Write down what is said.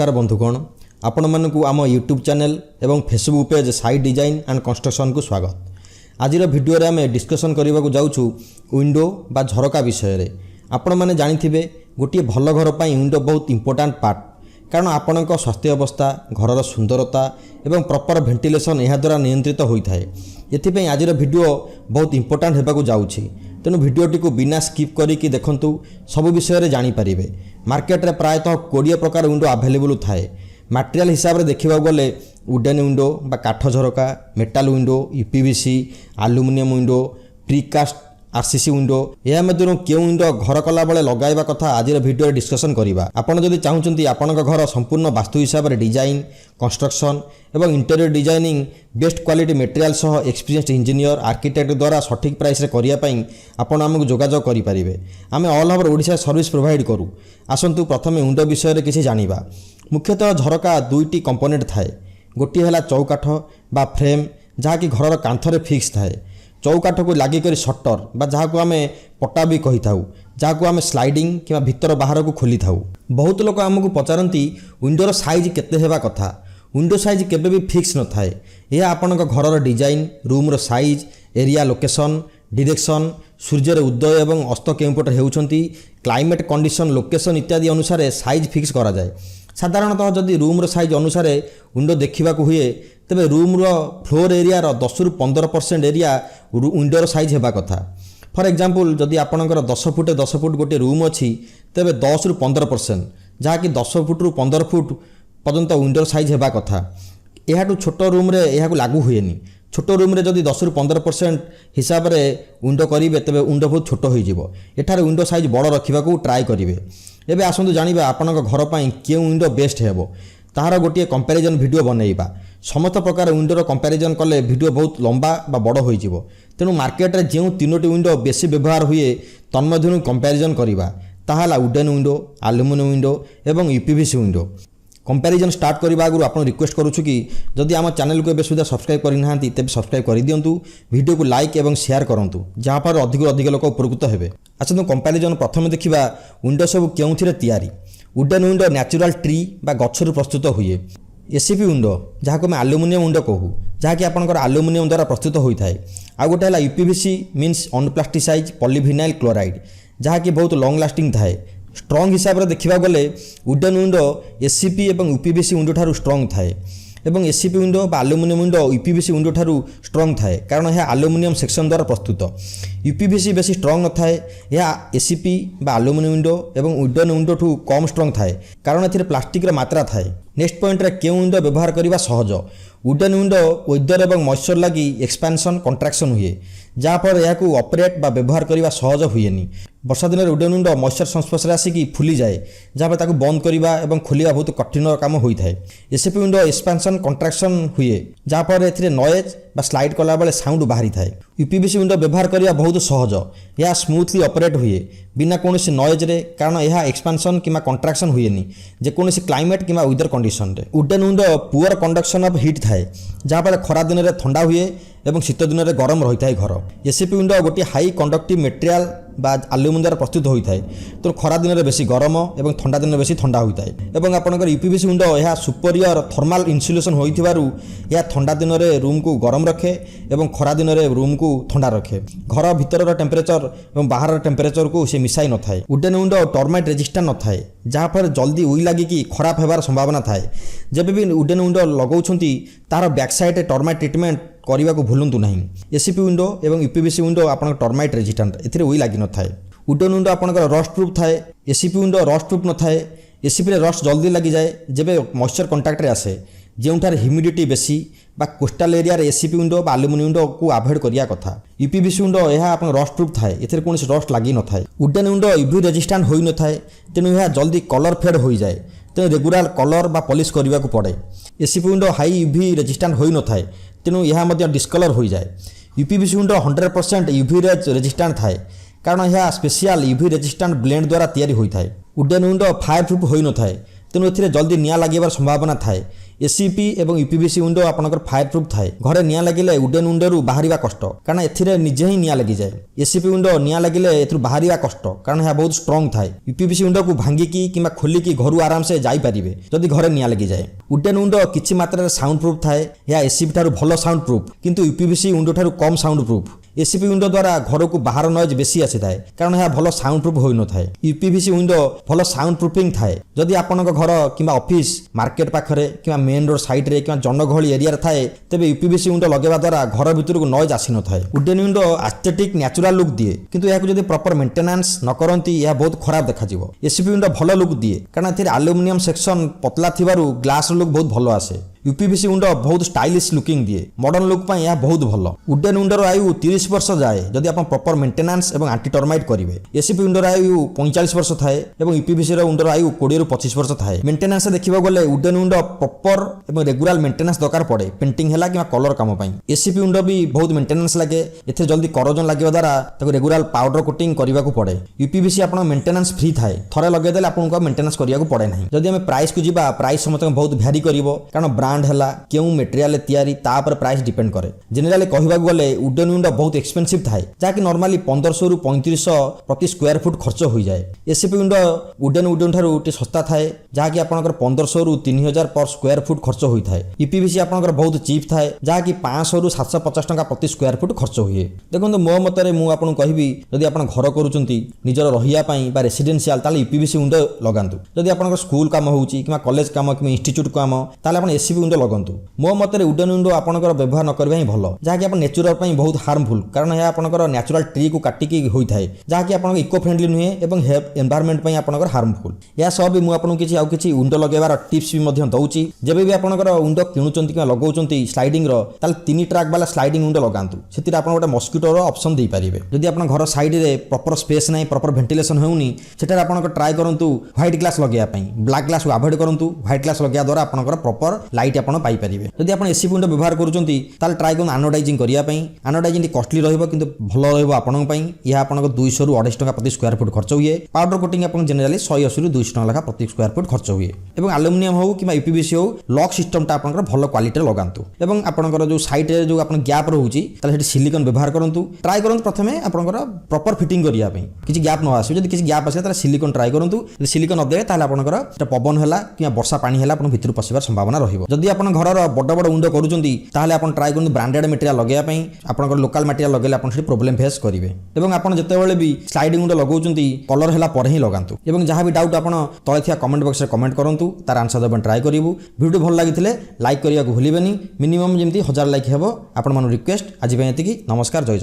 नमस्कार बंधुगण आपण मानकु आम यूट्यूब चैनल एवं Facebook page Sai design and construction को स्वागत। आज भिडियो रे आमे डिस्कशन करने को जाऊँ विंडो बा झरका विषय रे। आपण माने जानिथिबे गोटे भल घर पर विंडो बहुत इंपोर्टेंट पार्ट, कारण आपण स्वास्थ्य अवस्था घर सुंदरता एवं प्रॉपर वेंटिलेशन यह द्वारा नियंत्रित होता है। एथिपई आज भिडियो बहुत इंपोर्टेंट होगा जाऊँगी, तेणु भिडियोटी को बिना स्किप करिकी देखंतु सब विषय जानी पारिबे। मार्केट रे प्रायतः 20 प्रकार विंडो अवेलेबल थाए। मटेरियल हिसाब से देखा गले वुडन विंडो बा काठ झरका, metal window, UPVC, aluminium window, precast RCC window, यह मध्य क्यों विंडो घर कला बेले लगाइबा कथा आज भिडियो डिस्कशन करवा। आपण जदि चाहूँगी आपण घर संपूर्ण वास्तु हिसाब से डिजाइन कंस्ट्रक्शन एवं interior designing best quality material सह एक्सपीरियंस्ड इंजीनियर आर्किटेक्ट द्वारा सठिक प्राइस रे करिया पई आपण आमको जोगाजोग करि परिबे। आमे all over Odisha service provide करू। आसंतु प्रथमे विंडो विषय रे किछि जानिबा। मुख्यतः झरका दुईटी कंपोनेंट थाए। गोटे है चौकाठ बा फ्रेम जहाँकि घर कांथरे फिक्स थाए। चौकाठ को लगिक सटर बा जहाँ को आम पट्टा भी कही था, जहाँ को आम स्लाइडिंग कि भितर बाहर को खोली था। बहुत लोग आमको पचारती विंडोर साइज केते हेबा कथा। विंडो साइज केबे भी फिक्स न थाए। यह आपण घर design, room size, area location, direction, सूर्यर उदय एवं अस्त केउं पटे हेउछंती, क्लाइमेट कंडीशन, लोकेशन इत्यादि अनुसार साइज फिक्स करा जाए। साधारणतः जदि रूम साइज अनुसार विंडो देखा हुए तेरे रूम फ्लोर एरिया 10 रु 15% एरिया विंडोर साइज हेबा कथा। फॉर एग्जांपल जदि आपणकर 10 फुट 10 फुट गोटे रूम अच्छी तेरे 10 रु 15% जहाँकि 10 फुट रु 15 फुट पर्यंत विंडोर साइज हेबा कथा। यह छोट रूम रे यह लागू हुएनी। छोट रूम रे जदि 10 रु 15% हिसाब रे विंडो करेंगे तेरे विंडो बहुत छोट हो। एठार विंडो साइज बड़ रखा ट्राए करेंगे। एबे आसंतु जानिबा आपणक घर पर क्यों विंडो बेस्ट हेबो ताहार गोटे कंपैरिजन वीडियो बनैबा। समस्त प्रकार विंडोर कंपैरिजन कले वीडियो बहुत लंबा बा बड़ हो। तेणु मार्केट रे जो 3टी विंडो बेसी व्यवहार हुए तन्मध्यनु कंपैरिजन करिबा ताहाला वुडन विंडो, एल्युमिनियम विंडो एवं यूपीवीसी विंडो। कंपैरिजन स्टार्ट करबा आगु आपन रिक्वेस्ट करूछु कि जदि आम चैनल को एबे सुधा सब्सक्राइब करि नाहांती तेबे सब्सक्राइब करि दियंतु, वीडियो को लाइक एवं शेयर करंतु जहाँ पर अधिक लोक उपकृत हेबे। अच्छा कंपैरिजन प्रथम देखिबा विंडो सब केउथिरे तयारी। वुडन विंडो नेचुरल ट्री बा गछरु प्रस्तुत हुए। एसीपी विंडो जहाँ को एल्युमिनियम विंडो कहू जहाँकि आपंकर एल्युमिनियम द्वारा प्रस्तुत होता है। आ गोटे है यूपीवीसी मीन्स अनप्लास्टिसाइज पॉलीविनाइल क्लोराइड जहाँकि बहुत लॉन्ग लास्टिंग थाए। स्ट्रंग हिसाब से देखा गले वुडन विंडो एसीपी और यूपीवीसी विंडो ठारू स्ट्रंग थाए एवं एसीपी विंडो बा एल्युमिनियम विंडो यूपीवीसी विंडो ठारू स्ट्रंग थाए, कारण यह एल्युमिनियम सेक्शन द्वारा प्रस्तुत। यूपीवीसी बेसी स्ट्रंग न थाए। यह एसीपी बा एल्युमिनियम विंडो एवं वुडन विंडो ठू कम स्ट्रंग थाए, कारण एथिरे प्लास्टिक रा मात्रा थाए। नेक्स्ट पॉइंट रे केउं विंडो व्यवहार करबा सहज। वुडन विंडो वेदर एवं मॉइस्चर लगी एक्सपेंशन कंट्राक्शन हुए, जहाँ पर यह ऑपरेट बा व्यवहार करबा सहज हुएनी। वर्षा दिन वुडन विंडो मॉइस्चर संस्पर्श आसिकी फुली जाए, जहाँ पर ताकू बंद करबा एवं खोलिबा बहुत कठिन काम होता है। एसीपी विंडो एक्सपेंशन कंट्राक्शन हुए, जहाँ पर एथिरे नॉइज बा स्लाइड कला बेले साउंड बाहरी थाए। यूपीवीसी विंडो व्यवहार करबा बहुत सहज। यह स्मूथली ऑपरेट हुए बिना कोनोसी नॉइज रे, कारण यह एक्सपेंशन किमा कंट्राक्शन हुएनी जे कोनोसी क्लाइमेट किमा वेदर कंडीशन रे। Wooden window poor conduction of heat थाए, जहाँ पर खरा दिन में ठंडा हुए एवं शीत दिन में गरम रही है घर। एसीपी विंडो गोटे हाई कंडक्टिव मटेरियल बा एल्युमिनियम द्वारा प्रस्तुत होता है, तो खरा दिन में बेसी गरम एवं ठंडा दिन में बेसी ठंडा होता है। एवं आपंकर यूपीवीसी विंडो यह सुपरियर थर्माल इन्सुलेशन होइथिबारु यह ठंडा दिन में रूम को गरम रखे एवं खरा दिन में रूम को ठंडा रखे। घर भीतर टेम्परेचर एवं बाहर टेम्परेचर को से मिसाई न थाए। वुडन विंडो टर्माइट रेजिस्टेंट न थाए, जहाँ पर जल्दी उई लगिकी खराब होबार संभावना थाए। जब भी वुडन विंडो लगाउछंती तार बैक साइड टर्माइट ट्रीटमेंट करने को भूलु नहीं। एसीपी विंडो एवं यूपीवीसी विंडो आपन टर्माइट रेजिस्टेंट एथिरे उई लागी न थाए। वुडन विंडो आपनकर रस्ट प्रूफ थाए। एसीपी विंडो रस्ट प्रूफ न थाए। एसीपी रे रस्ट जल्दी लगी जाए जेबे मॉइस्चर कंटाक्ट रे आसे, जोठार ह्यूमिडिटी बेसी बा कोस्टल एरिया रे एसीपी विंडो बा एल्युमिनियम विंडो को अवॉइड करिया कथा। यूपीवीसी विंडो यह आपन रस्ट प्रूफ थाए, एथिरे कोनोसी रस्ट लागी न थाए। वुडन विंडो यूवी रेजिस्टेंट होई न थाए, तेणु यह जल्दी कलर फेड हो जाए, तेणु रेगुलर कलर बा पॉलिश करने को पड़े। ACP window high UV resistant होई न थाए, तेणु यह मध्य डिस्कलर हो जाए। यूपीवीसी विंडो 100% यूवी रेजिस्टेंट थाए, कारण यह स्पेशल यूवी रेजिस्टेंट ब्लेंड द्वारा तैयारी होता है। वुडन विंडो फायर प्रूफ होई न थाए, तेणु ए जल्दी निआ लगे संभावना थाए। एसीपी एवं यूपीवीसी विंडो आपनकर फायर प्रूफ थाए। घरे निआ लगिले वुडन विंडो बाहर कष्ट कारण ए निजे ही निआ लगी जाए। एसीपी विंडो निआ लगिले ए बाहर कष्ट कारण यह बहुत स्ट्रांग थाए। यूपीवीसी विंडो को भांगिकी कि खोलिकी घर आराम से जाई परिबे जदि घरे निआ लगी जाए। वुडन विंडो किछि मात्रा साउंड प्रूफ थाए। या एसीपी ठारू भलो साउंड प्रूफ किंतु यूपीवीसी विंडो ठारू कम साउंड प्रूफ। एसीपी विंडो द्वारा घर को बाहर नॉइज बेसी आसी थाए कारण यह भलो साउंड प्रूफ होई न थाए। यूपीवीसी विंडो भलो साउंड प्रूफिंग थाए। जदि आपनक घर किंबा ऑफिस मार्केट पाखरे किंबा मेन रोड साइड रे किंबा जनगहली एरिया थाए तेबे यूपीवीसी विंडो लगेवा द्वारा घर भितर को नॉइज आसी न थाए। Wooden window aesthetic natural look दिए किंतु याकु जदि प्रॉपर मेंटेनेंस न करंती यह बहुत खराब देखा जिवो। एसीपी विंडो भलो लुक दिए कारण एथिरे एल्युमिनियम सेक्शन पतला थिबारु ग्लास लुक बहुत भलो आसे। यूपीवीसी विंडो बहुत स्टाइलिश लुकिंग दिए। मॉडर्न लुक पर यह बहुत भल। वुडन विंडोर आयु 30 वर्ष जाए जदि आप प्रॉपर मेंटेनेंस और एंटी टर्माइट करेंगे। एसीपी विंडोर आयु 45 वर्ष थाए और यूपीवीसी विंडोर आयु 20 ରୁ 25 वर्ष थाए। मेंटेनेंस देखा गले वुडन विंडो प्रॉपर और रेगुलर मेंटेनेंस दरकार पड़े पेंटिंग है कि कलर काम। एसीपी विंडो भी बहुत मेंटेनेंस लगे। ए जल्दी करोजन लगे द्वारा रेगुलर पाउडर कोटिंग करने को पड़े। यूपीवीसी आप मेंटेनेंस फ्री थाए। थरे लगेदेले आपको मेंटेनेंस करने को पड़े ना। जदि आम प्राइस को जीवा प्राइस समस्त बहुत भ्यारी करिवो कारण ब्रांड है क्यों मटेरियल तैयारी तापर प्राइस डिपेंड करे। जनरली कहवा गले वुडन विंडो बहुत एक्सपेंसिव थाए जहाँकि नॉर्मली 1500 ରୁ 3500 प्रति स्क्वायर फुट खर्च हो जाए। एसीपी विंडो वुडन ठारू सस्ता थाए जहाँकि आपनकर 1500 ରୁ 3000 पर स्क्वायर फुट खर्च होता है। यूपीवीसी आपनकर बहुत चीप थाए जहाँकि 500 ରୁ 750 टंका प्रति स्क्वायर फुट खर्च हुए। देखो मो मतरे मु आपन कहबी जदि आपन घर करूचंती निजर रहिया पई बा रेसिडेंशियल ताले यूपीवीसी विंडो लगांतु। जदि आपनकर स्कूल काम होउची कि कॉलेज काम कि इंस्टीट्यूट काम ताले आपन एसीपी विंडो लगांतु। मो मतरे वुडन विंडो आपनकर व्यवहार न करबा ही भलो जहाँकि आप नेचुरल पई बहुत हार्मफुल कारण यह आपनकर नेचुरल ट्री को काटिकी होइथाय जहाँकि आपन इको फ्रेंडली नुहे एवं एनवायरनमेंट पई आपनकर हार्मफुल। या सब भी मु आपन किछि आउ किछि विंडो लगेबार टिप्स भी मध्य दउची। जेबे भी आपनकर विंडो किनुचंती कि लगाउचंती स्लाइडिंग रो ताल 3 ट्रैक वाला स्लाइडिंग विंडो लगांतु। सेतिर आपन गोटे मस्किटो रो ऑप्शन दे पारिबे। जदि आपन घर साइड रे प्रॉपर स्पेस नै प्रॉपर वेंटिलेशन होउनी सेटर आपन ट्राई करंतु व्हाइट ग्लास लगेया पई। ब्लैक ग्लास को अवॉइड करंतु। व्हाइट ग्लास लगेया द्वारा आपनकर प्रॉपर लाइट आपन पाई परिबे। जदि आपन एसी विंडो व्यवहार करूचंती ताल ट्राई करन एनोडाइजिंग करिया पई। एनोडाइजिंग कॉस्टली रहइबो किंतु भलो रहइबो आपन पई। यह आपन 200 ରୁ 250 टंका प्रति स्क्वायर फुट खर्च हुए। पाउडर कोटिंग आपन जनरली 180 ରୁ 200 टंका लेखा प्रति स्क्वायर फुट खर्च हुए। एवं एल्युमिनियम हो कि यूपीवीसी हो लॉक सिस्टम टा आपन भलो क्वालिटी लगांतु। एवं आपन जो साइड रे जो आपन गैप रहउची ताले हेटी सिलिकॉन व्यवहार करंतु। ट्राई करंतु प्रथमे आपन प्रॉपर फिटिंग करिया पई किछि गैप न आसे। जदि किछि गैप आसे ताले सिलिकॉन ट्राई करंतु। जदि सिलिकॉन न दे ताले आपन पवन हैला कि वर्षा पानी हैला आपन भितर पसिबार संभावना रहिबो। जदि आपन घर बड़ बड़ विंडो करूचंती ताले आपन ट्राई करंतु ब्रांडेड मटेरियल लगेया पई। आपन लोकल मटेरियल लगेले आपन सेठी प्रॉब्लम फेस करिवे। एवं आपन जतेबेले भी स्लाइडिंग विंडो लगाउचंती कलर हैला पर ही लगांतु। एवं जहाँ भी डाउट आपन तळे थिया कमेंट बॉक्स रे कमेंट करंतु तार आंसर देबन ट्राई करिवु। वीडियो भल लागिथिले लाइक करिया को भूलिबेनी। मिनिमम जेमती 1000 लाइक हेबो आपन मानु रिक्वेस्ट। आज पय एतिकी नमस्कार जय।